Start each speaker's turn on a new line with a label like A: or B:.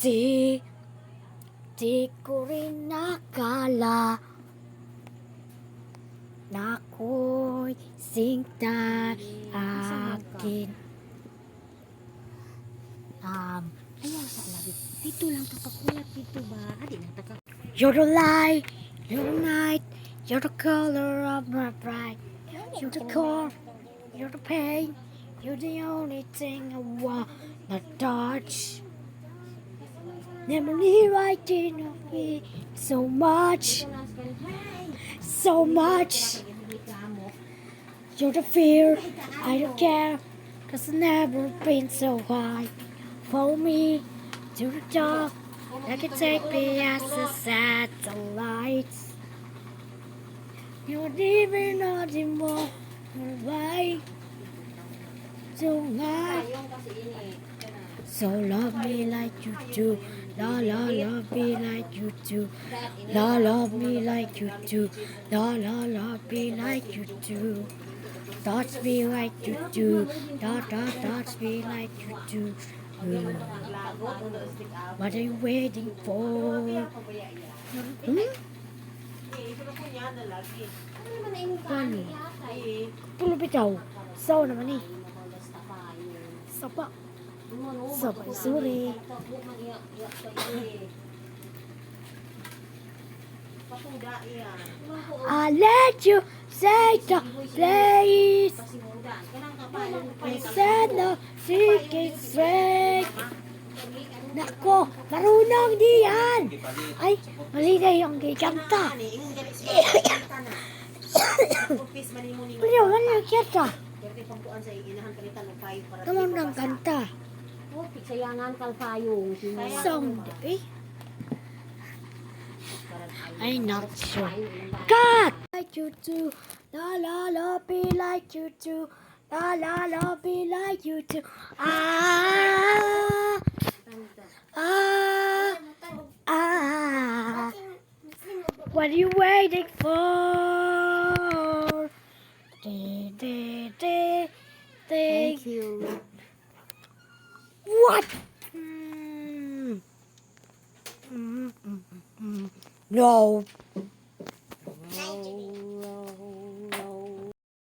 A: Di, di ko rin nakala na ako'y sinta akin.
B: Ayaw sa labi. Dito lang takakulat dito ba? Adi na taka.
A: You're the light, you're the night, you're the color of my pride. You're the core, you're the pain, you're the only thing I wanna touch. Memory writing of me so much, so much. You're the fear, I don't care, 'cause I've never been so high. Follow me to the top, I can take me as a satellite. You're even not more away tonight. So love me like you do, la la love me like you do, la love me like you do, la la love me like you do. Touch me like you do, touch me like you do. What are you waiting for? Ano? Pulo bitaw. Saw naman eh. Sapa. Sapa isuri. I let you say the place. I said no secret straight. Nako, marunong diyan. Ay, mali na yung kanta. Beliau kan yang kita. Kamu nang kanta.
B: Oh, piksayangan kalpayong.
A: Song deh. I'm not sure. God! Like you do. La la la, be like you do. La la la, be like you do. Ah! Ah! Ah! What are you waiting for?
B: Thank you.
A: What? No.